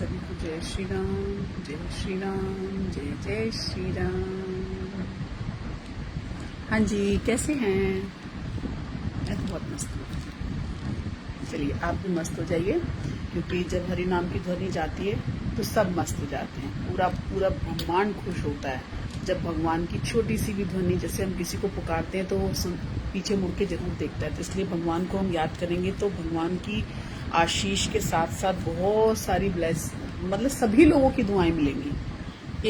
सभी को जय श्री राम, जय श्री राम, जय जय श्री राम। हाँ जी, कैसे हैं? मैं तो बहुत मस्त हूँ। चलिए आप भी मस्त हो जाइए, क्योंकि जब हरि नाम की ध्वनि जाती है तो सब मस्त हो जाते हैं। पूरा पूरा ब्रह्मांड खुश होता है जब भगवान की छोटी सी भी ध्वनि, जैसे हम किसी को पुकारते हैं तो वो पीछे मुड़ के जरूर देखता है। तो इसलिए भगवान को हम याद करेंगे तो भगवान की आशीष के साथ साथ बहुत सारी मतलब सभी लोगों की दुआएं मिलेंगी।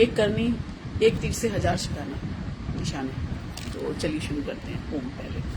एक करनी, एक तीर से 1000 शिकाना निशाने। तो चलिए शुरू करते हैं। ओम पहले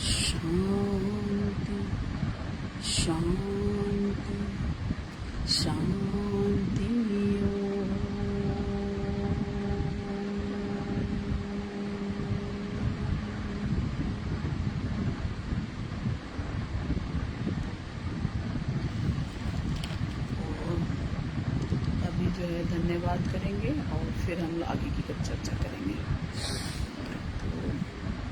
शांति शांति शांति। अभी जो है धन्यवाद करेंगे और फिर हम आगे की कुछ चर्चा करेंगे। तो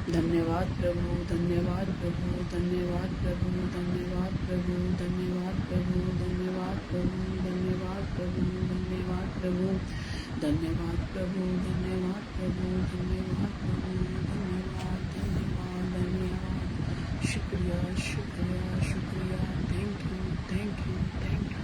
धन्यवाद प्रभु, धन्यवाद प्रभु, धन्यवाद प्रभु, धन्यवाद प्रभु, धन्यवाद प्रभु, धन्यवाद प्रभु, धन्यवाद प्रभु, धन्यवाद प्रभु, धन्यवाद प्रभु, धन्यवाद प्रभु, धन्यवाद प्रभु, धन्यवाद, धन्यवाद, धन्यवाद, शुक्रिया, शुक्रिया, शुक्रिया, thank you, thank you, thank you.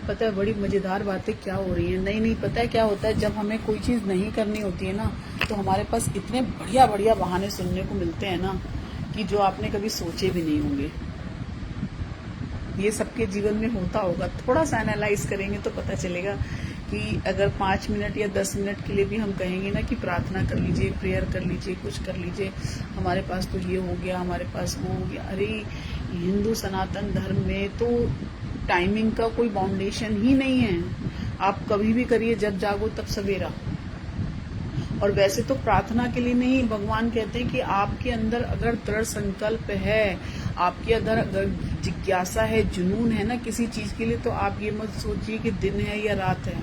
पता है बड़ी मजेदार बातें क्या हो रही हैं? नहीं पता है क्या होता है, जब हमें कोई चीज नहीं करनी होती है ना, तो हमारे पास इतने बढ़िया बढ़िया बहाने सुनने को मिलते हैं ना, कि जो आपने कभी सोचे भी नहीं होंगे। ये सबके जीवन में होता होगा। थोड़ा सा एनालाइज करेंगे तो पता चलेगा कि अगर 5 मिनट या 10 मिनट के लिए भी हम कहेंगे ना कि प्रार्थना कर लीजिए, प्रेयर कर लीजिए, कुछ कर लीजिए, हमारे पास तो ये हो गया, हमारे पास वो हो गया। अरे हिंदू सनातन धर्म में तो टाइमिंग का कोई बाउंडेशन ही नहीं है। आप कभी भी करिए, जब जागो तब सवेरा। और वैसे तो प्रार्थना के लिए नहीं, भगवान कहते हैं कि आपके अंदर अगर दृढ़ संकल्प है, आपके अंदर अगर जिज्ञासा है, जुनून है ना किसी चीज के लिए, तो आप ये मत सोचिए कि दिन है या रात है।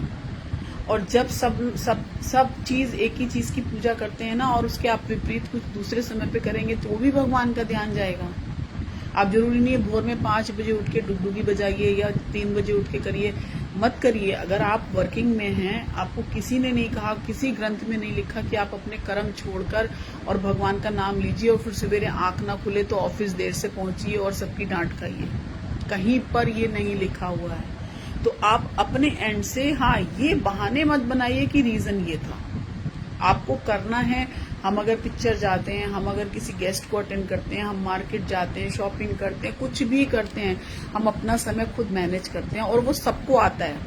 और जब सब चीज एक ही चीज की पूजा करते हैं ना, और उसके आप विपरीत कुछ दूसरे समय पे करेंगे तो भी भगवान का ध्यान जाएगा। आप जरूरी नहीं है भोर में 5 बजे उठ के डुगडुगी बजाइए या 3 बजे उठ के करिए, मत करिए। अगर आप वर्किंग में हैं, आपको किसी ने नहीं कहा, किसी ग्रंथ में नहीं लिखा कि आप अपने कर्म छोड़कर और भगवान का नाम लीजिए और फिर सवेरे आंख ना खुले तो ऑफिस देर से पहुंचिए और सबकी डांट खाइए। कहीं पर ये नहीं लिखा हुआ है। तो आप अपने एंड से, हाँ, ये बहाने मत बनाइए कि रीजन ये था। आपको करना है। हम अगर पिक्चर जाते हैं, हम अगर किसी गेस्ट को अटेंड करते हैं, हम मार्केट जाते हैं, शॉपिंग करते हैं, कुछ भी करते हैं, हम अपना समय खुद मैनेज करते हैं और वो सबको आता है।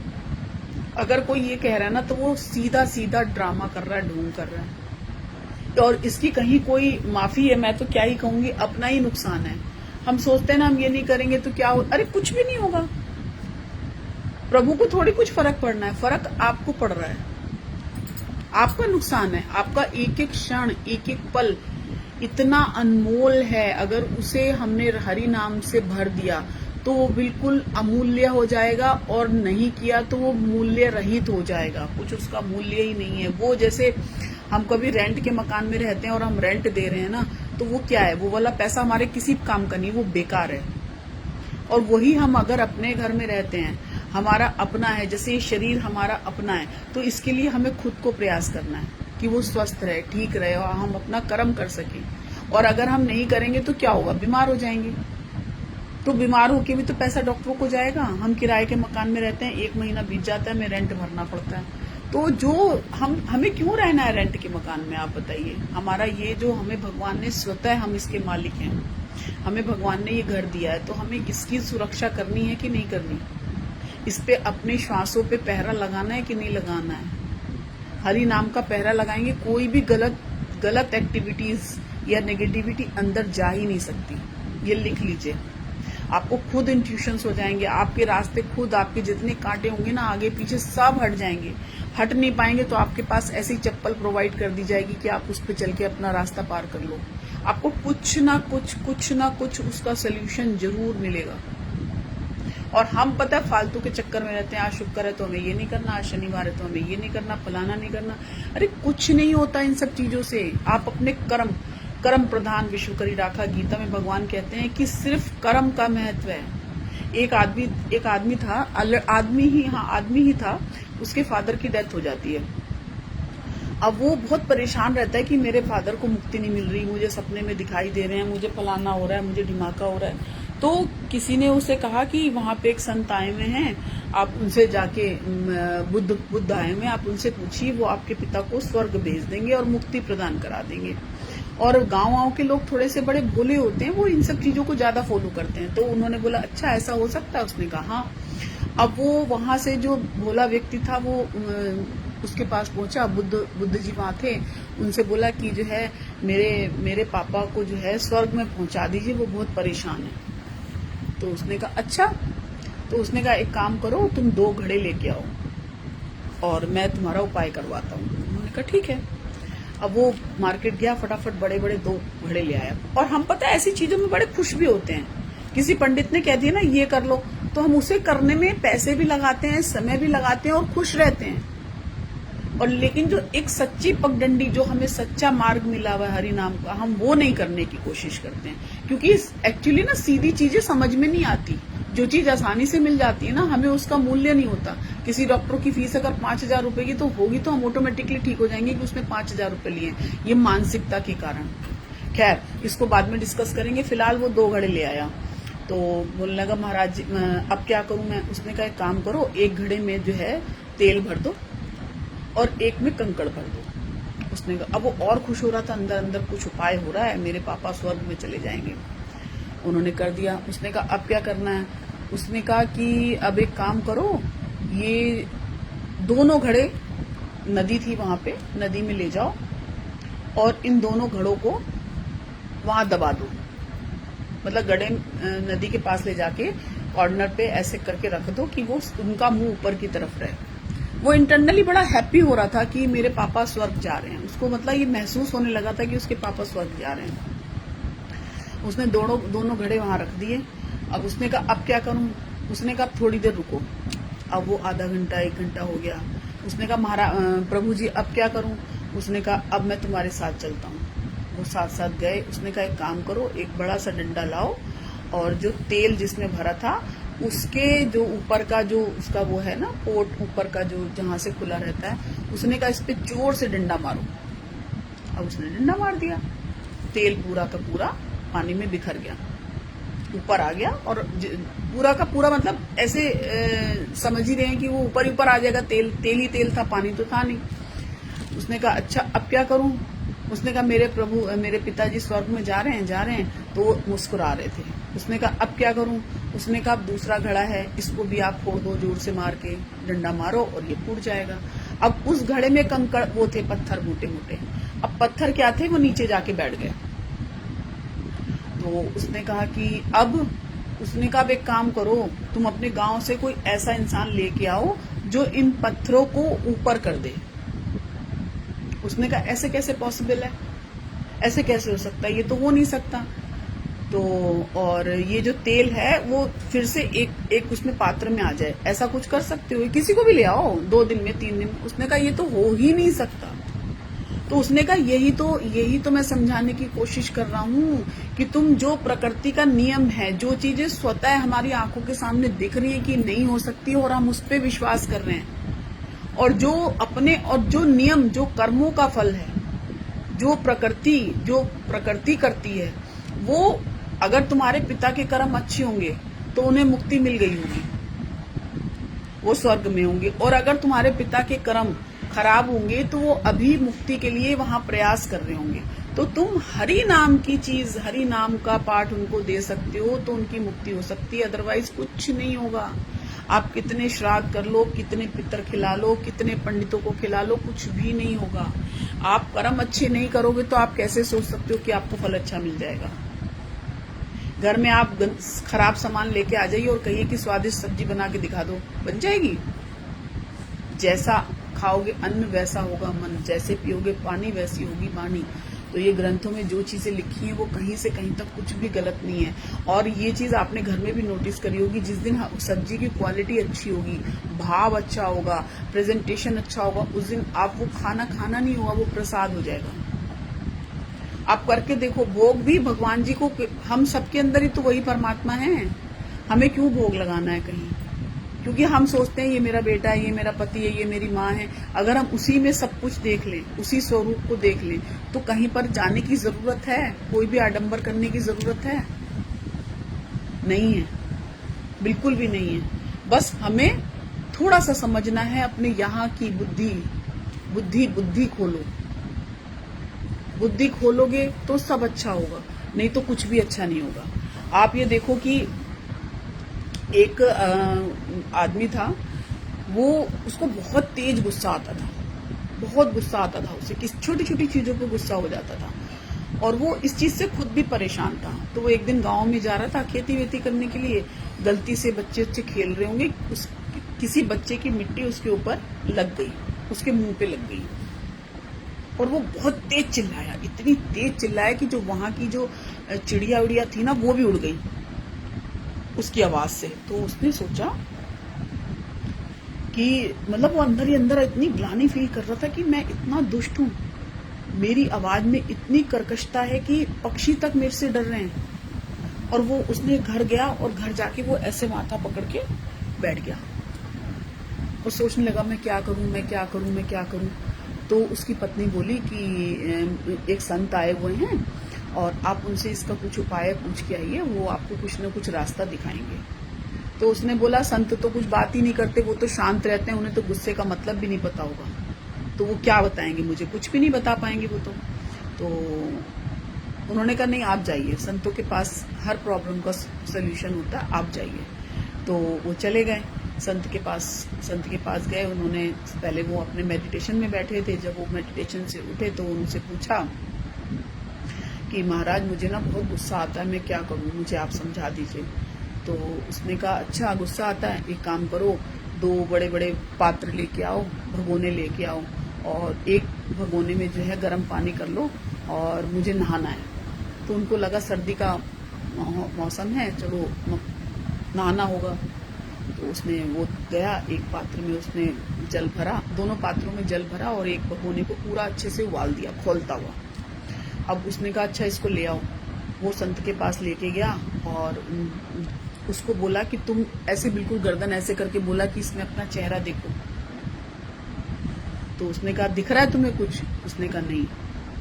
अगर कोई ये कह रहा है ना, तो वो सीधा सीधा ड्रामा कर रहा है, ढोंग कर रहा है। और इसकी कहीं कोई माफी है, मैं तो क्या ही कहूंगी, अपना ही नुकसान है। हम सोचते हैं ना हम ये नहीं करेंगे तो क्या हो, अरे कुछ भी नहीं होगा। प्रभु को थोड़ी कुछ फर्क पड़ना है, फर्क आपको पड़ रहा है, आपका नुकसान है। आपका एक एक क्षण, एक एक पल इतना अनमोल है। अगर उसे हमने हरि नाम से भर दिया तो वो बिल्कुल अमूल्य हो जाएगा, और नहीं किया तो वो मूल्य रहित हो जाएगा। कुछ उसका मूल्य ही नहीं है। वो जैसे हम कभी रेंट के मकान में रहते हैं और हम रेंट दे रहे हैं ना, तो वो क्या है, वो वाला पैसा हमारे किसी काम का नहीं, वो बेकार है। और वही हम अगर अपने घर में रहते हैं, हमारा अपना है, जैसे ये शरीर हमारा अपना है, तो इसके लिए हमें खुद को प्रयास करना है कि वो स्वस्थ रहे, ठीक रहे और हम अपना कर्म कर सकें। और अगर हम नहीं करेंगे तो क्या होगा, बीमार हो जाएंगे। तो बीमार होके भी तो पैसा डॉक्टरों को जाएगा। हम किराए के मकान में रहते हैं, 1 महीना बीत जाता है, हमें रेंट भरना पड़ता है। तो जो हमें क्यों रहना है रेंट के मकान में, आप बताइए। हमारा ये जो हमें भगवान ने, स्वतः हम इसके मालिक हैं, हमें भगवान ने ये घर दिया है, तो हमें इसकी सुरक्षा करनी है कि नहीं करनी, इस पे अपने श्वासों पे पहरा लगाना है कि नहीं लगाना है। हरि नाम का पहरा लगाएंगे, कोई भी गलत एक्टिविटीज या नेगेटिविटी अंदर जा ही नहीं सकती। ये लिख लीजिए। आपको खुद इंट्यूशंस हो जाएंगे, आपके रास्ते खुद, आपके जितने कांटे होंगे ना आगे पीछे सब हट जाएंगे। हट नहीं पाएंगे तो आपके पास ऐसी चप्पल प्रोवाइड कर दी जाएगी कि आप उस पर चल के अपना रास्ता पार कर लो। आपको कुछ ना कुछ उसका सोल्यूशन जरूर मिलेगा। और हम पता है फालतू के चक्कर में रहते हैं। आज शुक्र है तो हमें ये नहीं करना, आज शनिवार है तो हमें ये नहीं करना, फलाना नहीं करना। अरे कुछ नहीं होता इन सब चीजों से। आप अपने कर्म प्रधान विश्व करी राखा, गीता में भगवान कहते हैं कि सिर्फ कर्म का महत्व है। एक आदमी था, आदमी ही था, उसके फादर की डेथ हो जाती है। अब वो बहुत परेशान रहता है कि मेरे फादर को मुक्ति नहीं मिल रही, मुझे सपने में दिखाई दे रहे हैं, मुझे फलाना हो रहा है, मुझे ढिमाका हो रहा है। तो किसी ने उसे कहा कि वहां पे एक संत आए हुए हैं, आप उनसे जाके, बुद्ध आए हुए हैं, आप उनसे पूछिए, वो आपके पिता को स्वर्ग भेज देंगे और मुक्ति प्रदान करा देंगे। और गांव के लोग थोड़े से बड़े भोले होते हैं, वो इन सब चीजों को ज्यादा फॉलो करते हैं। तो उन्होंने बोला अच्छा ऐसा हो सकता है, उसने कहा हाँ। अब वो वहां से जो भोला व्यक्ति था वो उसके पास पहुंचा, बुद्ध जी वहां थे, उनसे बोला कि जो है मेरे पापा को जो है स्वर्ग में पहुंचा दीजिए, वो बहुत परेशान है। तो उसने कहा अच्छा। तो उसने कहा एक काम करो, तुम 2 घड़े लेके आओ और मैं तुम्हारा उपाय करवाता हूँ। उन्होंने कहा ठीक है। अब वो मार्केट गया, फटाफट बड़े 2 घड़े ले आया। और हम पता है ऐसी चीजों में बड़े खुश भी होते हैं। किसी पंडित ने कह दिया ना ये कर लो, तो हम उसे करने में पैसे भी लगाते हैं, समय भी लगाते हैं और खुश रहते हैं। और लेकिन जो एक सच्ची पगडंडी, जो हमें सच्चा मार्ग मिला हुआ है हरि नाम का, हम वो नहीं करने की कोशिश करते हैं। क्योंकि एक्चुअली ना सीधी चीजें समझ में नहीं आती। जो चीज आसानी से मिल जाती है ना, हमें उसका मूल्य नहीं होता। किसी डॉक्टर की फीस अगर 5,000 रुपए की तो होगी, तो हम ऑटोमेटिकली ठीक हो जाएंगे कि उसने 5,000 रुपए लिए। ये मानसिकता के कारण। खैर, इसको बाद में डिस्कस करेंगे। फिलहाल वो 2 घड़े ले आया, तो बोलने लगा महाराज जी अब क्या करूं मैं। उसने कहा एक काम करो, एक घड़े में जो है तेल भर दो और एक में कंकड़ भर दो। उसने कहा, अब वो और खुश हो रहा था, अंदर अंदर कुछ उपाय हो रहा है, मेरे पापा स्वर्ग में चले जाएंगे। उन्होंने कर दिया। उसने कहा अब क्या करना है। उसने कहा कि अब एक काम करो, ये दोनों घड़े, नदी थी वहां पे, नदी में ले जाओ और इन दोनों घड़ों को वहां दबा दो। मतलब गड्ढे नदी के पास ले जाके कॉर्नर पे ऐसे करके रख दो कि वो उनका मुंह ऊपर की तरफ रहे। वो इंटरनली बड़ा हैप्पी हो रहा था कि मेरे पापा स्वर्ग जा रहे हैं। उसको मतलब ये महसूस होने लगा था कि उसके पापा स्वर्ग जा रहे हैं। उसने दोनों घड़े वहां रख दिए। अब उसने कहा अब क्या करूं। उसने कहा थोड़ी देर रुको। अब वो आधा घंटा 1 घंटा हो गया। उसने कहा महाराज प्रभु जी अब क्या करूं। उसने कहा अब मैं तुम्हारे साथ चलता हूं। वो साथ साथ गए। उसने कहा एक काम करो, एक बड़ा सा डंडा लाओ और जो तेल जिसमें भरा था उसके जो ऊपर का जो उसका वो है ना पोट, ऊपर का जो जहां से खुला रहता है, उसने कहा इस पे जोर से डंडा मारो। अब उसने डंडा मार दिया। तेल पूरा का पूरा पानी में बिखर गया, ऊपर आ गया। और पूरा का पूरा मतलब ऐसे समझ ही रहे हैं कि वो ऊपर ही ऊपर आ जाएगा। तेल ही तेल था, पानी तो था नहीं। उसने कहा अच्छा अब क्या करूं। उसने कहा मेरे प्रभु, मेरे पिताजी स्वर्ग में जा रहे हैं। तो वो मुस्कुरा रहे थे। उसने कहा अब क्या करूं। उसने कहा अब दूसरा घड़ा है, इसको भी आप फोड़ दो, जोर से मार के डंडा मारो और ये फूट जाएगा। अब उस घड़े में कंकड़ वो थे, पत्थर मोटे मोटे। अब पत्थर क्या थे, वो नीचे जाके बैठ गए। तो उसने कहा कि अब, उसने कहा अब एक काम करो, तुम अपने गांव से कोई ऐसा इंसान लेके आओ जो इन पत्थरों को ऊपर कर दे। उसने कहा ऐसे कैसे पॉसिबल है, ऐसे कैसे हो सकता है, ये तो हो नहीं सकता। तो और ये जो तेल है वो फिर से एक उसमें पात्र में आ जाए, ऐसा कुछ कर सकते हो, किसी को भी ले आओ 2 दिन में 3 दिन में। उसने कहा ये तो हो ही नहीं सकता। तो उसने कहा यही तो मैं समझाने की कोशिश कर रहा हूँ कि तुम जो प्रकृति का नियम है, जो चीजें स्वतः हमारी आंखों के सामने दिख रही है कि नहीं हो सकती और हम उस पर विश्वास कर रहे हैं, और जो अपने और जो नियम, जो कर्मों का फल है, जो प्रकृति करती है, वो अगर तुम्हारे पिता के कर्म अच्छे होंगे तो उन्हें मुक्ति मिल गई होगी, वो स्वर्ग में होंगे। और अगर तुम्हारे पिता के कर्म खराब होंगे तो वो अभी मुक्ति के लिए वहां प्रयास कर रहे होंगे। तो तुम हरि नाम की चीज, हरि नाम का पाठ उनको दे सकते हो तो उनकी मुक्ति हो सकती है, अदरवाइज कुछ नहीं होगा। आप कितने श्राद्ध कर लो, कितने पितर खिला लो, कितने पंडितों को खिला लो, कुछ भी नहीं होगा। आप कर्म अच्छे नहीं करोगे तो आप कैसे सोच सकते हो कि आपको फल अच्छा मिल जाएगा। घर में आप खराब सामान लेके आ जाइए और कहिए कि स्वादिष्ट सब्जी बना के दिखा दो, बन जाएगी। जैसा खाओगे अन्न वैसा होगा मन, जैसे पियोगे पानी वैसी होगी वाणी। तो ये ग्रंथों में जो चीजें लिखी हैं वो कहीं से कहीं तक कुछ भी गलत नहीं है। और ये चीज आपने घर में भी नोटिस करी होगी, जिस दिन सब्जी की क्वालिटी अच्छी होगी, भाव अच्छा होगा, प्रेजेंटेशन अच्छा होगा, उस दिन आप वो खाना नहीं होगा, वो प्रसाद हो जाएगा। आप करके देखो, भोग भी भगवान जी को, हम सबके अंदर ही तो वही परमात्मा है। हमें क्यों भोग लगाना है कहीं, क्योंकि हम सोचते हैं ये मेरा बेटा है, ये मेरा पति है, ये मेरी माँ है। अगर हम उसी में सब कुछ देख लें, उसी स्वरूप को देख लें, तो कहीं पर जाने की जरूरत है, कोई भी आडंबर करने की जरूरत है नहीं है, बिल्कुल भी नहीं है। बस हमें थोड़ा सा समझना है अपने यहाँ की बुद्धि खोलो। बुद्धि खोलोगे तो सब अच्छा होगा, नहीं तो कुछ भी अच्छा नहीं होगा। आप ये देखो कि एक आदमी था, वो उसको बहुत तेज गुस्सा आता था, बहुत गुस्सा आता था उसे, किस छोटी छोटी चीजों पे गुस्सा हो जाता था, और वो इस चीज से खुद भी परेशान था। तो वो एक दिन गांव में जा रहा था खेती वेती करने के लिए, गलती से बच्चे खेल रहे होंगे, किसी बच्चे की मिट्टी उसके ऊपर लग गई, उसके मुंह पे लग गई, और वो बहुत तेज चिल्लाया, इतनी तेज चिल्लाया कि जो वहां की जो चिड़िया उड़िया थी ना वो भी उड़ गई। उसकी आवाज से। तो उसने सोचा कि मतलब वो अंदर ही अंदर इतनी ग्लानि फील कर रहा था कि मैं इतना दुष्ट हूँ, मेरी आवाज में इतनी कर्कशता है कि पक्षी तक मेरे से डर रहे हैं। और वो उसने घर गया और घर जाके वो ऐसे माथा पकड़ के बैठ गया और सोचने लगा मैं क्या करूं, मैं क्या करूं, मैं क्या करूं। तो उसकी पत्नी बोली कि एक संत आए हुए हैं और आप उनसे इसका कुछ उपाय पूछ के आइए, वो आपको कुछ न कुछ रास्ता दिखाएंगे। तो उसने बोला संत तो कुछ बात ही नहीं करते, वो तो शांत रहते हैं, उन्हें तो गुस्से का मतलब भी नहीं पता होगा, तो वो क्या बताएंगे मुझे, कुछ भी नहीं बता पाएंगे वो तो उन्होंने कहा नहीं आप जाइए, संतों के पास हर प्रॉब्लम का सोल्यूशन होता है, आप जाइए। तो वो चले गए संत के पास गए। उन्होंने पहले वो अपने मेडिटेशन में बैठे थे, जब वो मेडिटेशन से उठे तो उनसे पूछा कि महाराज मुझे ना बहुत गुस्सा आता है, मैं क्या करूं, मुझे आप समझा दीजिए। तो उसने कहा अच्छा गुस्सा आता है, एक काम करो, 2 बड़े बड़े पात्र लेके आओ, भगोने लेके आओ, और एक भगोने में जो है गर्म पानी कर लो और मुझे नहाना है। तो उनको लगा सर्दी का मौसम है, चलो नहाना होगा। तो उसने वो गया, एक पात्र में उसने जल भरा, दोनों पात्रों में जल भरा और एक भगोने को पूरा अच्छे से उबाल दिया खोलता हुआ। अब उसने कहा अच्छा इसको ले आओ। वो संत के पास लेके गया और उसको बोला कि तुम ऐसे बिल्कुल गर्दन ऐसे करके बोला कि इसमें अपना चेहरा देखो। तो उसने कहा दिख रहा है तुम्हें कुछ? उसने कहा नहीं।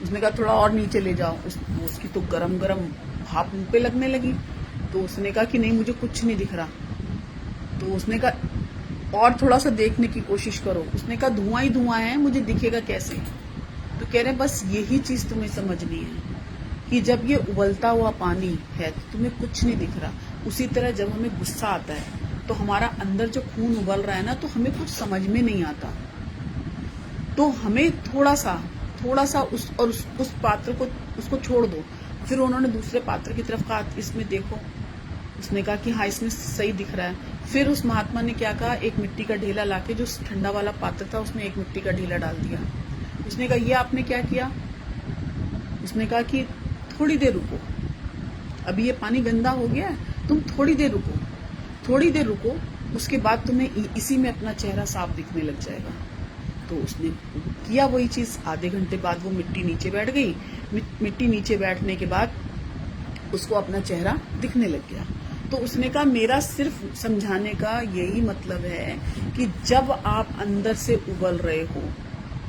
उसने कहा थोड़ा और नीचे ले जाओ। उसकी तो गरम गरम भाप मुंह पे लगने लगी। तो उसने कहा कि नहीं मुझे कुछ नहीं दिख रहा। तो उसने कहा और थोड़ा सा देखने की कोशिश करो। उसने कहा धुआं ही धुआं है, मुझे दिखेगा कैसे? तो कह रहे बस यही चीज तुम्हें समझनी है कि जब ये उबलता हुआ पानी है तो तुम्हें कुछ नहीं दिख रहा। उसी तरह जब हमें गुस्सा आता है तो हमारा अंदर जो खून उबल रहा है ना, तो हमें कुछ समझ में नहीं आता। तो हमें थोड़ा सा उस पात्र को उसको छोड़ दो। फिर उन्होंने दूसरे पात्र की तरफ कहा इसमें देखो। उसने कहा कि हाँ इसमें सही दिख रहा है। फिर उस महात्मा ने क्या कहा, एक मिट्टी का ढेला लाके जो ठंडा वाला पात्र था उसमें एक मिट्टी का ढेला डाल दिया। उसने कहा ये आपने क्या किया? उसने कहा कि थोड़ी देर रुको, अभी ये पानी गंदा हो गया है, तुम थोड़ी देर रुको, उसके बाद तुम्हें इसी में अपना चेहरा साफ दिखने लग जाएगा। तो उसने किया वही चीज। आधे घंटे बाद वो मिट्टी नीचे बैठ गई। मिट्टी नीचे बैठने के बाद उसको अपना चेहरा दिखने लग गया। तो उसने कहा मेरा सिर्फ समझाने का यही मतलब है कि जब आप अंदर से उबल रहे हो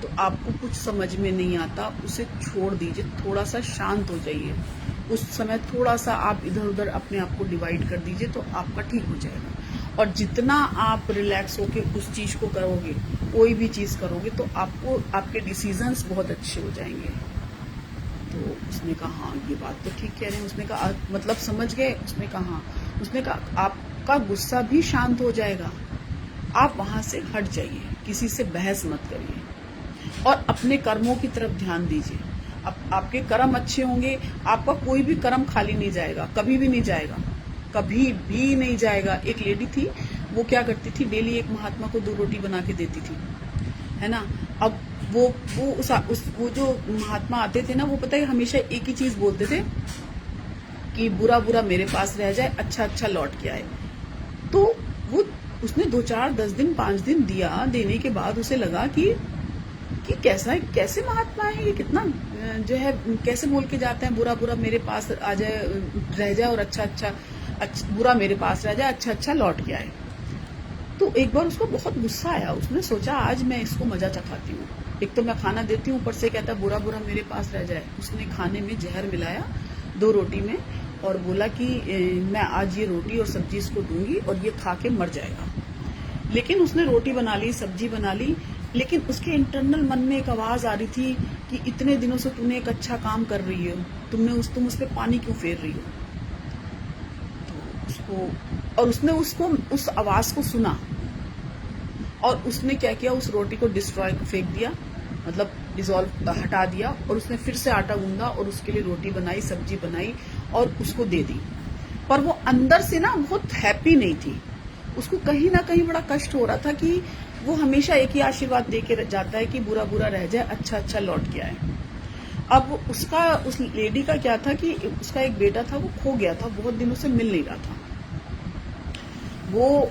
तो आपको कुछ समझ में नहीं आता, उसे छोड़ दीजिए, थोड़ा सा शांत हो जाइए। उस समय थोड़ा सा आप इधर उधर अपने आप को डिवाइड कर दीजिए तो आपका ठीक हो जाएगा। और जितना आप रिलैक्स होके उस चीज को करोगे, कोई भी चीज करोगे, तो आपको आपके डिसीजंस बहुत अच्छे हो जाएंगे। तो उसने कहा हाँ ये बात तो ठीक कह रहे हैं। उसने कहा मतलब समझ गए? उसने कहा हाँ। उसने कहा आपका गुस्सा भी शांत हो जाएगा, आप वहां से हट जाइए, किसी से बहस मत करिए और अपने कर्मों की तरफ ध्यान दीजिए। आपके कर्म अच्छे होंगे, आपका कोई भी कर्म खाली नहीं जाएगा, कभी भी नहीं जाएगा, कभी भी नहीं जाएगा। एक लेडी थी, वो क्या करती थी, डेली एक महात्मा को 2 रोटी बना के देती थी, है ना। अब वो जो महात्मा आते थे ना, वो पता है हमेशा एक ही चीज बोलते थे कि बुरा बुरा मेरे पास रह जाए, अच्छा अच्छा लौट के आए। तो वो उसने 2 4 10 दिन 5 दिन दिया। देने के बाद उसे लगा कि कैसे महात्मा है ये, कितना जो है कैसे बोल के जाते हैं बुरा बुरा मेरे पास आ जाए रह जाए और अच्छा बुरा मेरे पास रह जाए, अच्छा अच्छा लौट के आए। तो एक बार उसको बहुत गुस्सा आया। उसने सोचा आज मैं इसको मजा चखाती हूँ। एक तो मैं खाना देती हूँ, ऊपर से कहता बुरा बुरा मेरे पास रह जाए। उसने खाने में जहर मिलाया 2 रोटी में और बोला कि मैं आज ये रोटी और सब्जी इसको दूंगी और ये खा के मर जाएगा। लेकिन उसने रोटी बना ली, सब्जी बना ली, लेकिन उसके इंटरनल मन में एक आवाज आ रही थी कि इतने दिनों से तूने एक अच्छा काम कर रही हो, तुम उस पर पानी क्यों फेर रही हो? तो उसने उस आवाज को सुना और उसने क्या किया, उस रोटी को डिस्ट्रॉय फेंक दिया, मतलब डिसॉल्व हटा दिया, और उसने फिर से आटा गूंदा और उसके लिए रोटी बनाई, सब्जी बनाई और उसको दे दी। पर वो अंदर से ना बहुत हैप्पी नहीं थी। उसको कहीं ना कहीं बड़ा कष्ट हो रहा था कि वो हमेशा एक ही आशीर्वाद दे के जाता है कि बुरा बुरा रह जाए, अच्छा अच्छा लौट के आए। अब उस लेडी का क्या था कि उसका एक बेटा था, वो खो गया था, बहुत दिनों से मिल नहीं रहा था। वो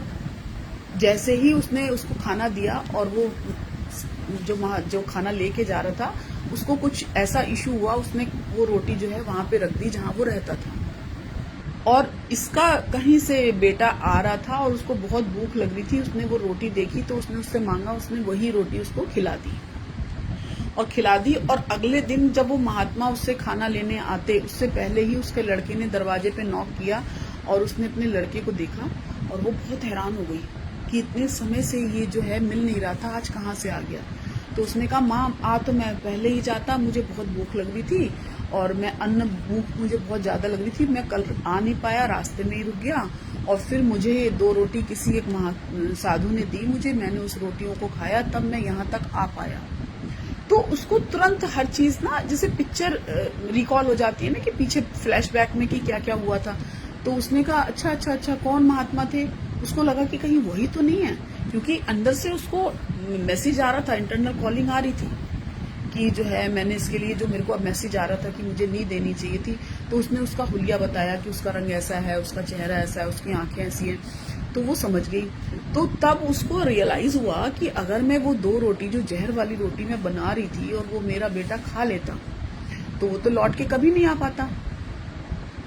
जैसे ही उसने उसको खाना दिया और वो जो खाना लेके जा रहा था उसको कुछ ऐसा इशू हुआ, उसने वो रोटी जो है वहां पे रख दी जहां वो रहता था। और इसका कहीं से बेटा आ रहा था और उसको बहुत भूख लग रही थी, उसने वो रोटी देखी तो उसने उससे मांगा, उसने वही रोटी उसको खिला दी और अगले दिन जब वो महात्मा उससे खाना लेने आते उससे पहले ही उसके लड़के ने दरवाजे पे नॉक किया और उसने अपने लड़के को देखा और वो बहुत हैरान हो गई कि इतने समय से ये जो है मिल नहीं रहा था, आज कहाँ से आ गया। तो उसने कहा, माँ आ तो मैं पहले ही जाता, मुझे बहुत भूख लग रही थी और भूख मुझे बहुत ज्यादा लग रही थी, मैं कल आ नहीं पाया, रास्ते में ही रुक गया और फिर मुझे 2 रोटी किसी एक साधु ने दी मुझे, मैंने उस रोटियों को खाया, तब मैं यहाँ तक आ पाया। तो उसको तुरंत हर चीज ना जैसे पिक्चर रिकॉल हो जाती है ना कि पीछे फ्लैशबैक में कि क्या क्या हुआ था। तो उसने कहा अच्छा कौन महात्मा थे। उसको लगा कि कहीं वही तो नहीं है, क्योंकि अंदर से उसको मैसेज आ रहा था, इंटरनल कॉलिंग आ रही थी कि जो है मैंने इसके लिए जो मेरे को अब मैसेज आ रहा था कि मुझे नींद देनी चाहिए थी। तो उसने उसका हुलिया बताया कि उसका रंग ऐसा है, उसका चेहरा ऐसा है, उसकी आंखें ऐसी हैं। तो वो समझ गई। तो तब उसको रियलाइज हुआ कि अगर मैं वो 2 रोटी जो जहर वाली रोटी मैं बना रही थी और वो मेरा बेटा खा लेता तो वो तो लौट के कभी नहीं आ पाता।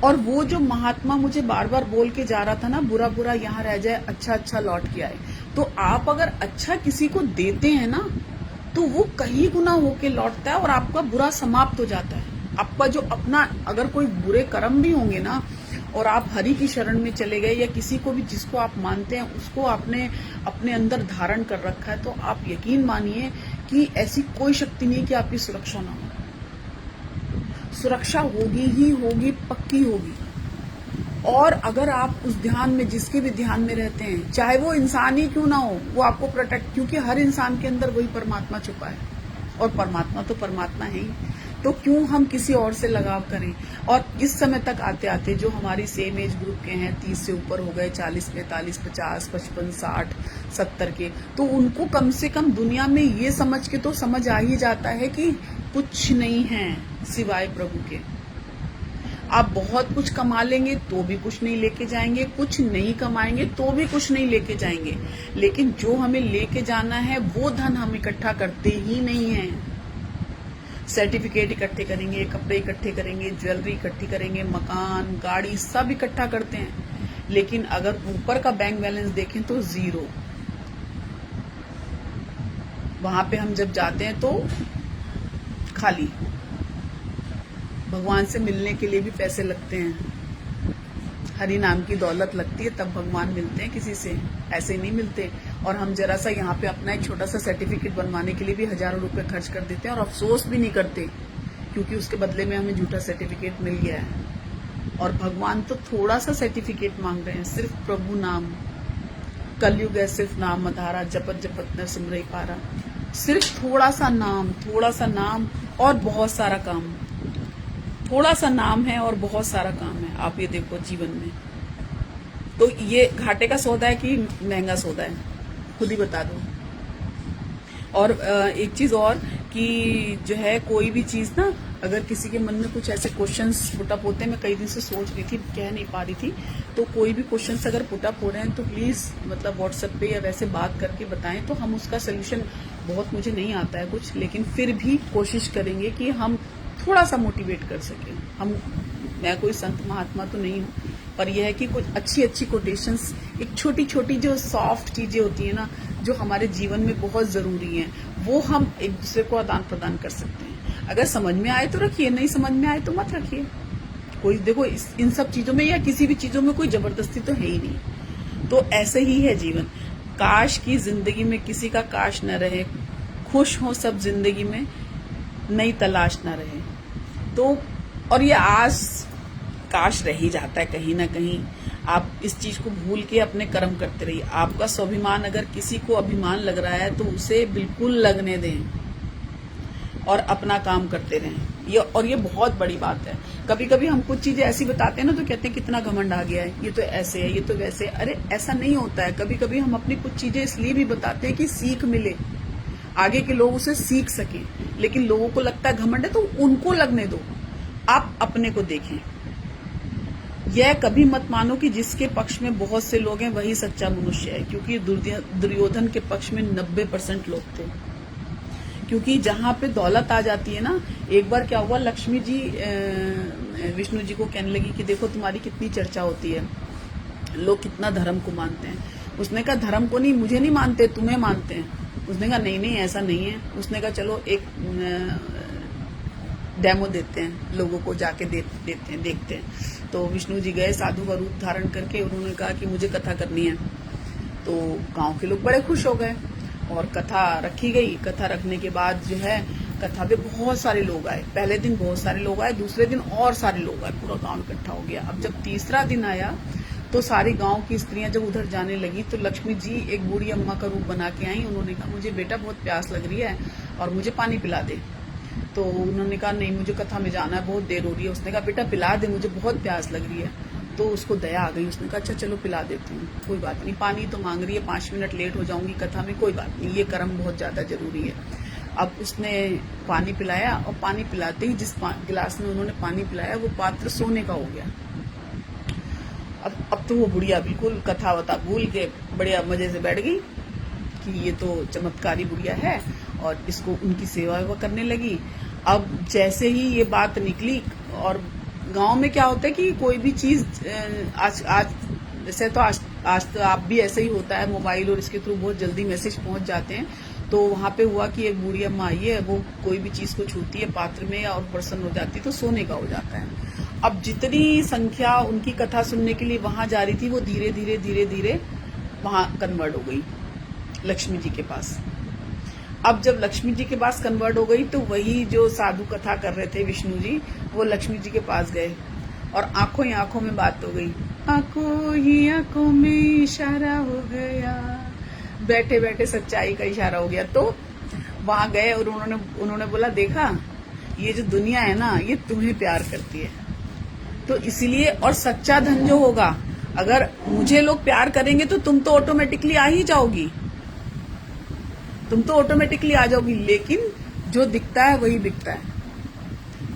और वो जो महात्मा मुझे बार बार बोल के जा रहा था ना, बुरा बुरा यहाँ रह जाए, अच्छा लौट के आए। तो आप अगर अच्छा किसी को देते हैं ना तो वो कहीं गुना होके लौटता है और आपका बुरा समाप्त हो जाता है। आपका जो अपना अगर कोई बुरे कर्म भी होंगे ना और आप हरि की शरण में चले गए या किसी को भी जिसको आप मानते हैं उसको आपने अपने अंदर धारण कर रखा है, तो आप यकीन मानिए कि ऐसी कोई शक्ति नहीं कि आपकी सुरक्षा ना हो। सुरक्षा होगी ही होगी, पक्की होगी। और अगर आप उस ध्यान में, जिसके भी ध्यान में रहते हैं, चाहे वो इंसान ही क्यों ना हो, वो आपको प्रोटेक्ट, क्योंकि हर इंसान के अंदर वही परमात्मा छुपा है और परमात्मा तो परमात्मा है ही। तो क्यों हम किसी और से लगाव करें। और इस समय तक आते आते जो हमारी सेम एज ग्रुप के हैं, 30 से ऊपर हो गए, 40, 45, 50, 55, 60, 70 के, तो उनको कम से कम दुनिया में ये समझ के तो समझ आ ही जाता है कि कुछ नहीं है सिवाय प्रभु के। आप बहुत कुछ कमा लेंगे तो भी कुछ नहीं लेके जाएंगे, कुछ नहीं कमाएंगे तो भी कुछ नहीं लेके जाएंगे, लेकिन जो हमें लेके जाना है वो धन हम इकट्ठा करते ही नहीं है। सर्टिफिकेट इकट्ठे करेंगे, कपड़े इकट्ठे करेंगे, ज्वेलरी इकट्ठी करेंगे, मकान, गाड़ी सब इकट्ठा करते हैं, लेकिन अगर ऊपर का बैंक बैलेंस देखें तो 0। वहां पे हम जब जाते हैं तो खाली। भगवान से मिलने के लिए भी पैसे लगते हैं, हरि नाम की दौलत लगती है तब भगवान मिलते हैं किसी से, ऐसे नहीं मिलते। और हम जरा सा यहाँ पे अपना एक छोटा सा सर्टिफिकेट बनवाने के लिए भी हजारों रुपए खर्च कर देते हैं और अफसोस भी नहीं करते, क्योंकि उसके बदले में हमें झूठा सर्टिफिकेट मिल गया है। और भगवान तो थोड़ा सा सर्टिफिकेट मांग रहे हैं, सिर्फ प्रभु नाम। कलयुग है सिर्फ नाम आधारा, जपत जपत न सिमरई पारा। सिर्फ थोड़ा सा नाम और बहुत सारा काम। थोड़ा सा नाम है और बहुत सारा काम है। आप ये देखो जीवन में, तो ये घाटे का सौदा है कि महंगा सौदा है, खुद ही बता दो। और एक चीज और कि जो है कोई भी चीज ना, अगर किसी के मन में कुछ ऐसे क्वेश्चंस पुटअप होते हैं, मैं कई दिन से सोच रही थी, कह नहीं पा रही थी, तो कोई भी क्वेश्चंस अगर पुटअप हो रहे हैं तो प्लीज मतलब व्हाट्सएप पे या वैसे बात करके बताएं, तो हम उसका सोल्यूशन, बहुत मुझे नहीं आता है कुछ, लेकिन फिर भी कोशिश करेंगे कि हम थोड़ा सा मोटिवेट कर सके। मैं कोई संत महात्मा तो नहीं हूँ, पर यह है कि कुछ अच्छी कोटेशंस, एक छोटी छोटी जो सॉफ्ट चीजें होती है ना, जो हमारे जीवन में बहुत जरूरी हैं, वो हम एक दूसरे को आदान प्रदान कर सकते हैं। अगर समझ में आए तो रखिए, नहीं समझ में आए तो मत रखिए। कोई देखो इन सब चीजों में या किसी भी चीजों में कोई जबरदस्ती तो है ही नहीं। तो ऐसे ही है जीवन। काश की जिंदगी में किसी का काश न रहे, खुश हो सब जिंदगी में, नई तलाश न रहे। तो और ये आस काश रह ही जाता है कहीं ना कहीं। आप इस चीज को भूल के अपने कर्म करते रहिए। आपका स्वाभिमान अगर किसी को अभिमान लग रहा है तो उसे बिल्कुल लगने दें और अपना काम करते रहें। ये बहुत बड़ी बात है। कभी कभी हम कुछ चीजें ऐसी बताते हैं ना, तो कहते हैं कितना घमंड आ गया है, ये तो ऐसे है, ये तो वैसे है। अरे ऐसा नहीं होता है। कभी कभी हम अपनी कुछ चीजें इसलिए भी बताते हैं कि सीख मिले, आगे के लोग उसे सीख सकें। लेकिन लोगों को लगता है घमंड है तो उनको लगने दो, आप अपने को देखें। यह कभी मत मानो कि जिसके पक्ष में बहुत से लोग हैं वही सच्चा मनुष्य है, क्योंकि दुर्योधन के पक्ष में 90% लोग थे। क्योंकि जहां पे दौलत आ जाती है ना, एक बार क्या हुआ, लक्ष्मी जी विष्णु जी को कहने लगी कि देखो तुम्हारी कितनी चर्चा होती है, लोग कितना धर्म को मानते हैं। उसने कहा धर्म को नहीं, मुझे नहीं मानते, तुम्हें मानते हैं। उसने कहा नहीं नहीं ऐसा नहीं है। उसने कहा चलो एक डेमो देते हैं, लोगों को जाके देते हैं, देखते हैं। तो विष्णु जी गए साधु का रूप धारण करके, उन्होंने कहा कि मुझे कथा करनी है। तो गांव के लोग बड़े खुश हो गए और कथा रखी गई। कथा रखने के बाद जो है कथा पे बहुत सारे लोग आए। पहले दिन बहुत सारे लोग आए, दूसरे दिन और सारे लोग आए, पूरा गांव इकट्ठा हो गया। अब जब तीसरा दिन आया तो सारी गांव की स्त्रियां जब उधर जाने लगी तो लक्ष्मी जी एक बूढ़ी अम्मा का रूप बना के आई। उन्होंने कहा मुझे बेटा बहुत प्यास लग रही है और मुझे पानी पिला दे। तो उन्होंने कहा नहीं मुझे कथा में जाना है, बहुत देर हो रही है। उसने कहा बेटा पिला दे, मुझे बहुत प्यास लग रही है। तो उसको दया आ गई, उसने कहा अच्छा चलो पिला देती हूँ, कोई बात नहीं, पानी तो मांग रही है, 5 मिनट लेट हो जाऊंगी कथा में, कोई बात नहीं, ये कर्म बहुत ज्यादा जरूरी है। अब उसने पानी पिलाया और पानी पिलाते ही जिस गिलास में उन्होंने पानी पिलाया वो पात्र सोने का हो गया। अब तो वो बुढ़िया बिल्कुल कथा वथा भूल के बढ़िया मजे से बैठ गई कि ये तो चमत्कारी बुढ़िया है, और इसको उनकी सेवा करने लगी। अब जैसे ही ये बात निकली, और गांव में क्या होता है कि कोई भी चीज आज जैसे तो आज तो आप भी ऐसे ही होता है, मोबाइल और इसके थ्रू बहुत जल्दी मैसेज पहुंच जाते हैं। तो वहां पे हुआ कि एक बूढ़ी अम्मा आई है, वो कोई भी चीज को छूती है पात्र में और प्रसन्न हो जाती है तो सोने का हो जाता है। अब जितनी संख्या उनकी कथा सुनने के लिए वहां जा रही थी वो धीरे धीरे धीरे धीरे वहां कन्वर्ट हो गई लक्ष्मी जी के पास। अब जब लक्ष्मी जी के पास कन्वर्ट हो गई तो वही जो साधु कथा कर रहे थे विष्णु जी, वो लक्ष्मी जी के पास गए और आंखों ही आंखों में बात हो गई, आंखों ही आंखों में इशारा हो गया, बैठे बैठे सच्चाई का इशारा हो गया। तो वहां गए और उन्होंने बोला देखा ये जो दुनिया है ना ये तुम्हें प्यार करती है, तो इसीलिए, और सच्चा धन जो होगा, अगर मुझे लोग प्यार करेंगे तो तुम तो ऑटोमेटिकली आ ही जाओगी, तुम तो ऑटोमेटिकली आ जाओगी, लेकिन जो दिखता है वही दिखता है।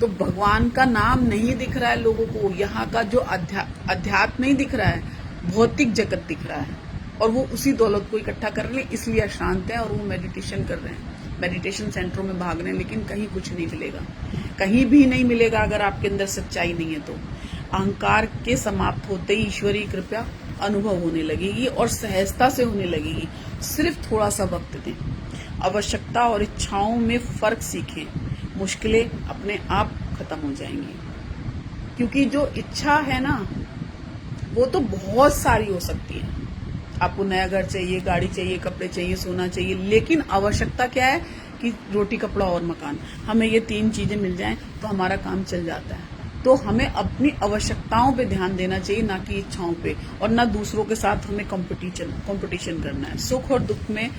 तो भगवान का नाम नहीं दिख रहा है लोगों को, यहाँ का जो अध्यात्म नहीं दिख रहा है, भौतिक जगत दिख रहा है, और वो उसी दौलत को इकट्ठा कर रहे हैं, इसलिए अशांत है और वो मेडिटेशन कर रहे हैं, मेडिटेशन सेंटरों में भाग रहे हैं, लेकिन कहीं कुछ नहीं मिलेगा, कहीं भी नहीं मिलेगा अगर आपके अंदर सच्चाई नहीं है। तो अहंकार के समाप्त होते ही ईश्वरीय कृपा अनुभव होने लगेगी और सहजता से होने लगेगी। सिर्फ थोड़ा सा वक्त दें, आवश्यकता और इच्छाओं में फर्क सीखें, मुश्किलें अपने आप खत्म हो जाएंगी। क्योंकि जो इच्छा है ना वो तो बहुत सारी हो सकती है, आपको नया घर चाहिए, गाड़ी चाहिए, कपड़े चाहिए, सोना चाहिए, लेकिन आवश्यकता क्या है कि रोटी कपड़ा और मकान, हमें ये 3 चीजें मिल जाएं तो हमारा काम चल जाता है। तो हमें अपनी आवश्यकताओं पे ध्यान देना चाहिए, ना कि इच्छाओं पे, और ना दूसरों के साथ हमें कंपटीशन करना है। सुख और दुख में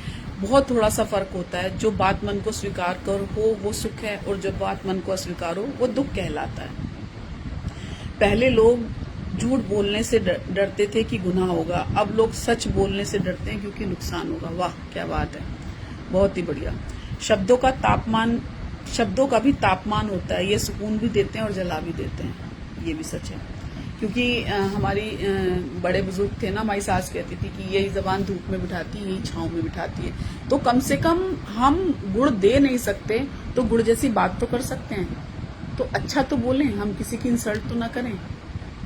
बहुत थोड़ा सा फर्क होता है। जो बात मन को स्वीकार कर हो वो सुख है, और जो बात मन को अस्वीकार हो वो दुख कहलाता है। पहले लोग झूठ बोलने से डरते थे कि गुनाह होगा, अब लोग सच बोलने से डरते हैं क्योंकि नुकसान होगा। वाह क्या बात है, बहुत ही बढ़िया। शब्दों का भी तापमान होता है, ये सुकून भी देते हैं और जला भी देते हैं, ये भी सच है। क्योंकि हमारी बड़े बुजुर्ग थे ना, हमारी सास कहती थी कि यही जबान धूप में बिठाती है, यही छांव में बिठाती है। तो कम से कम हम गुड़ दे नहीं सकते तो गुड़ जैसी बात तो कर सकते हैं, तो अच्छा तो बोलें, हम किसी की इंसल्ट तो ना करें।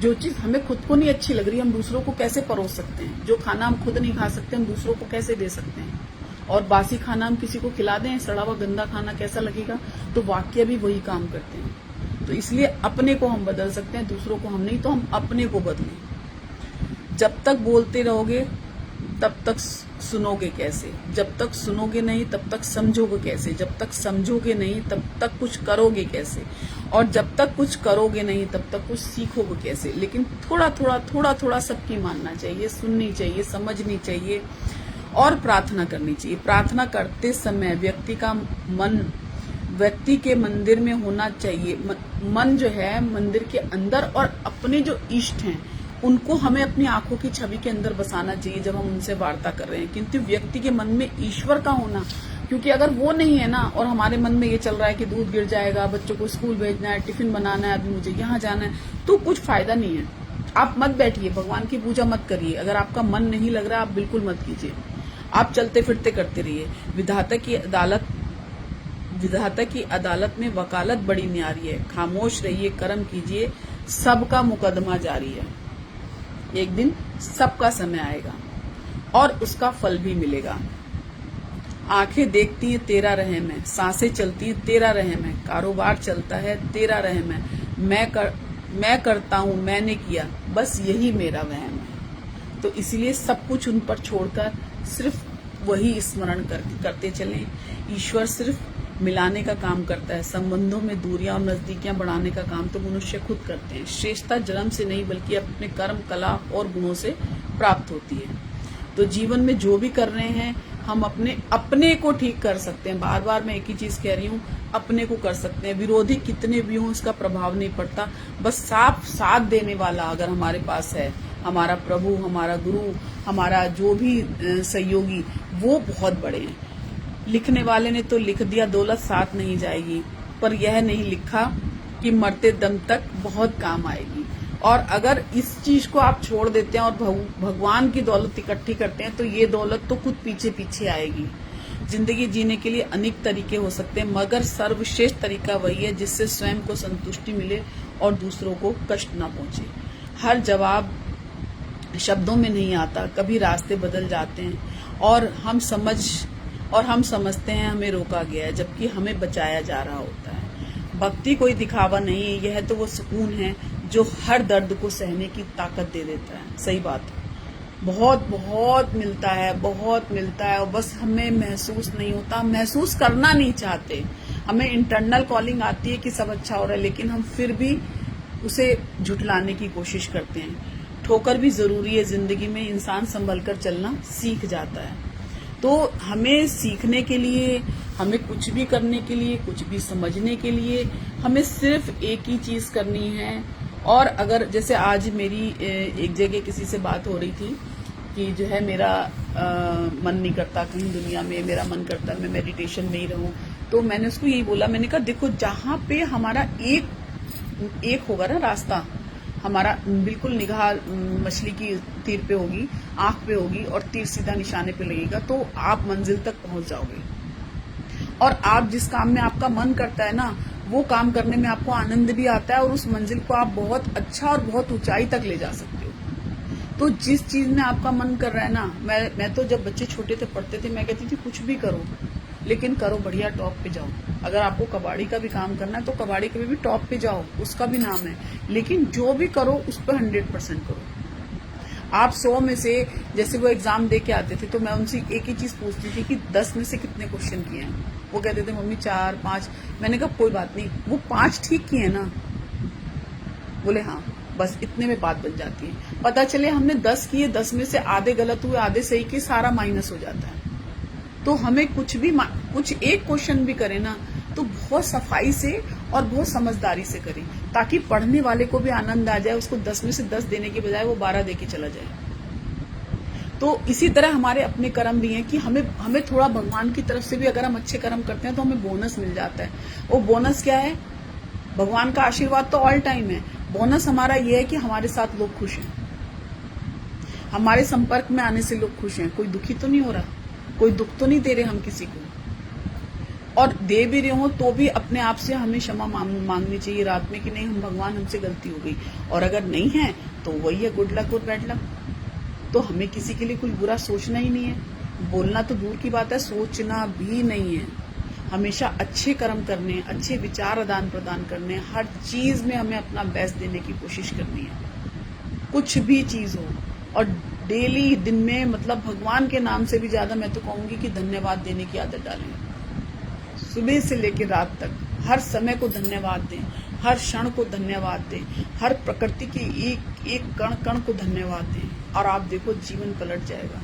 जो चीज हमें खुद को नहीं अच्छी लग रही हम दूसरों को कैसे परोस सकते हैं, जो खाना हम खुद नहीं खा सकते हम दूसरों को कैसे दे सकते हैं, और बासी खाना हम किसी को खिला दें, सड़ा हुआ गंदा खाना कैसा लगेगा। तो वाक्य भी वही काम करते हैं। तो इसलिए अपने को हम बदल सकते हैं, दूसरों को हम नहीं, तो हम अपने को बदलें। जब तक बोलते रहोगे तब तक सुनोगे कैसे, जब तक सुनोगे नहीं तब तक समझोगे कैसे, जब तक समझोगे नहीं तब तक कुछ करोगे कैसे, और जब तक कुछ करोगे नहीं तब तक कुछ सीखोगे कैसे। लेकिन थोड़ा थोड़ा सबकी मानना चाहिए, सुननी चाहिए, समझनी चाहिए और प्रार्थना करनी चाहिए। प्रार्थना करते समय व्यक्ति के मंदिर में होना चाहिए। मन जो है मंदिर के अंदर, और अपने जो इष्ट हैं उनको हमें अपनी आंखों की छवि के अंदर बसाना चाहिए जब हम उनसे वार्ता कर रहे हैं। किंतु व्यक्ति के मन में ईश्वर का होना, क्योंकि अगर वो नहीं है ना, और हमारे मन में ये चल रहा है कि दूध गिर जाएगा, बच्चों को स्कूल भेजना है, टिफिन बनाना है, अभी मुझे यहाँ जाना है, तो कुछ फायदा नहीं है। आप मत बैठिए, भगवान की पूजा मत करिए। अगर आपका मन नहीं लग रहा, आप बिल्कुल मत कीजिए। आप चलते फिरते करते रहिए। विधाता की अदालत में वकालत बड़ी न्यारी है। खामोश रहिए, कर्म कीजिए, सबका मुकदमा जारी है। एक दिन सबका समय आएगा और उसका फल भी मिलेगा। आंखें देखती हैं तेरा रहम है, सांसें चलती हैं तेरा रहम है, कारोबार चलता है तेरा रहम है, मैं करता हूं, मैंने किया, बस यही मेरा वहम है। तो इसलिए सब कुछ उन पर छोड़कर सिर्फ वही स्मरण करते चलें। ईश्वर सिर्फ मिलाने का काम करता है। संबंधों में दूरियां और नजदीकियां बढ़ाने का काम तो मनुष्य खुद करते हैं। श्रेष्ठता जन्म से नहीं बल्कि अपने कर्म, कला और गुणों से प्राप्त होती है। तो जीवन में जो भी कर रहे हैं, हम अपने को ठीक कर सकते हैं। बार बार मैं एक ही चीज कह रही हूँ, अपने को कर सकते हैं। विरोधी कितने भी हों, इसका प्रभाव नहीं पड़ता। बस साफ साथ देने वाला अगर हमारे पास है, हमारा प्रभु, हमारा गुरु, हमारा जो भी सहयोगी, वो बहुत बड़े हैं। लिखने वाले ने तो लिख दिया, दौलत साथ नहीं जाएगी, पर यह नहीं लिखा कि मरते दम तक बहुत काम आएगी। और अगर इस चीज को आप छोड़ देते हैं और भगवान की दौलत इकट्ठी करते हैं, तो ये दौलत तो खुद पीछे पीछे आएगी। जिंदगी जीने के लिए अनेक तरीके हो सकते हैं, मगर सर्वश्रेष्ठ तरीका वही है जिससे स्वयं को संतुष्टि मिले और दूसरों को कष्ट ना पहुंचे। हर जवाब शब्दों में नहीं आता, कभी रास्ते बदल जाते हैं और हम समझते हैं हमें रोका गया है, जबकि हमें बचाया जा रहा होता है। भक्ति कोई दिखावा नहीं है, यह तो वो सुकून है जो हर दर्द को सहने की ताकत दे देता है। सही बात है, बहुत बहुत मिलता है, बहुत मिलता है, और बस हमें महसूस नहीं होता, हम महसूस करना नहीं चाहते। हमें इंटरनल कॉलिंग आती है कि सब अच्छा हो रहा है, लेकिन हम फिर भी उसे झुठलाने की कोशिश करते हैं। ठोकर भी जरूरी है जिंदगी में, इंसान संभल कर चलना सीख जाता है। तो हमें सीखने के लिए, हमें कुछ भी करने के लिए, कुछ भी समझने के लिए, हमें सिर्फ एक ही चीज करनी है। और अगर जैसे आज मेरी एक जगह किसी से बात हो रही थी कि जो है मेरा मन नहीं करता कहीं दुनिया में, मेरा मन करता मैं मेडिटेशन में ही रहूं, तो मैंने उसको यही बोला, मैंने कहा देखो, जहां पे हमारा एक होगा ना रास्ता, हमारा बिल्कुल निगाह मछली की तीर पे होगी, आंख पे होगी और तीर सीधा निशाने पे लगेगा, तो आप मंजिल तक पहुंच जाओगे। और आप जिस काम में आपका मन करता है ना, वो काम करने में आपको आनंद भी आता है और उस मंजिल को आप बहुत अच्छा और बहुत ऊंचाई तक ले जा सकते हो। तो जिस चीज में आपका मन कर रहा है ना, मैं तो जब बच्चे छोटे थे, पढ़ते थे, मैं कहती थी कुछ भी करो, लेकिन करो बढ़िया, टॉप पे जाओ। अगर आपको कबाड़ी का भी काम करना है तो कबाड़ी के भी टॉप पे जाओ, उसका भी नाम है, लेकिन जो भी करो उस पर 100% करो। आप 100 में से, जैसे वो एग्जाम दे के आते थे, तो मैं उनसे एक ही चीज पूछती थी कि 10 में से कितने क्वेश्चन किए हैं। वो कहते थे मम्मी 4, 5। मैंने कहा कोई बात नहीं, वो 5 ठीक किए ना। बोले हाँ, बस इतने में बात बन जाती है। पता चले हमने 10 किए, 10 में से आधे गलत हुए, आधे सही किए, सारा माइनस हो जाता है। तो हमें कुछ एक क्वेश्चन भी करें ना, तो बहुत सफाई से और बहुत समझदारी से करें, ताकि पढ़ने वाले को भी आनंद आ जाए, उसको 10 में से 10 देने के बजाय वो 12 दे के चला जाए। तो इसी तरह हमारे अपने कर्म भी हैं कि हमें थोड़ा भगवान की तरफ से भी अगर हम अच्छे कर्म करते हैं तो हमें बोनस मिल जाता है। वो बोनस क्या है? भगवान का आशीर्वाद तो ऑल टाइम है। बोनस हमारा ये है कि हमारे साथ लोग खुश हैं, हमारे संपर्क में आने से लोग खुश हैं, कोई दुखी तो नहीं हो रहा, कोई दुख तो नहीं दे रहे हम किसी को, और दे भी रहे हो तो भी अपने आप से हमें क्षमा मांगनी चाहिए रात में कि नहीं, हम भगवान, हमसे गलती हो गई। और अगर नहीं है तो वही है, गुड लक और बैड लक। तो हमें किसी के लिए कुछ बुरा सोचना ही नहीं है, बोलना तो दूर की बात है, सोचना भी नहीं है। हमेशा अच्छे कर्म करने, अच्छे विचार आदान प्रदान करने, हर चीज में हमें अपना बेस्ट देने की कोशिश करनी है, कुछ भी चीज हो। और डेली दिन में, मतलब भगवान के नाम से भी ज्यादा मैं तो कहूंगी कि धन्यवाद देने की आदत डालें। सुबह से लेकर रात तक हर समय को धन्यवाद दें, हर क्षण को धन्यवाद दें, हर प्रकृति के एक एक कण कण को धन्यवाद दें, और आप देखो जीवन पलट जाएगा।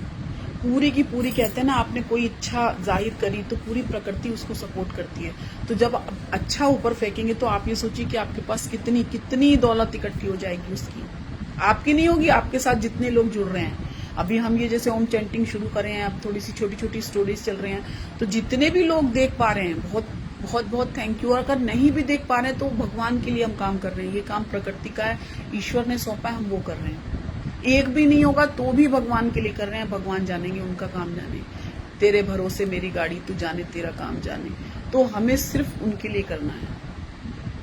पूरी की पूरी, कहते हैं ना, आपने कोई इच्छा जाहिर करी तो पूरी प्रकृति उसको सपोर्ट करती है। तो जब आप अच्छा ऊपर फेंकेंगे तो आप ये सोचिए कि आपके पास कितनी कितनी दौलत इकट्ठी हो जाएगी। उसकी आपकी नहीं होगी, आपके साथ जितने लोग जुड़ रहे हैं। अभी हम ये जैसे ओम चैंटिंग शुरू कर रहे हैं, अब थोड़ी सी छोटी छोटी स्टोरीज चल रहे हैं, तो जितने भी लोग देख पा रहे हैं, बहुत बहुत बहुत थैंक यू। और अगर नहीं भी देख पा रहे हैं तो भगवान के लिए हम काम कर रहे हैं, ये काम प्रकृति का है, ईश्वर ने सौंपा है, हम वो कर रहे हैं। एक भी नहीं होगा तो भी भगवान के लिए कर रहे हैं, भगवान जानेंगे, उनका काम जाने। तेरे भरोसे मेरी गाड़ी, तू जाने तेरा काम जाने। तो हमें सिर्फ उनके लिए करना है।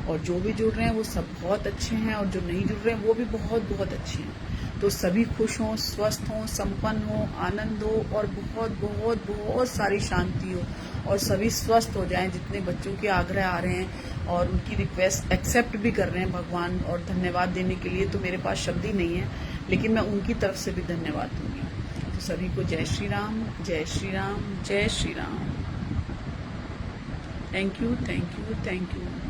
और जो भी जुड़ रहे हैं वो सब बहुत अच्छे हैं, और जो नहीं जुड़ रहे हैं वो भी बहुत बहुत अच्छे हैं। तो सभी खुश हों, स्वस्थ हों, संपन्न हों, आनंद हो, और बहुत बहुत बहुत सारी शांति हो, और सभी स्वस्थ हो जाएं। जितने बच्चों के आग्रह आ रहे हैं और उनकी रिक्वेस्ट एक्सेप्ट भी कर रहे हैं भगवान, और धन्यवाद देने के लिए तो मेरे पास शब्द ही नहीं है, लेकिन मैं उनकी तरफ से भी धन्यवाद दूंगी। तो सभी को जय श्री राम, जय श्री राम, जय Shri Ram. Thank you, thank you, thank you.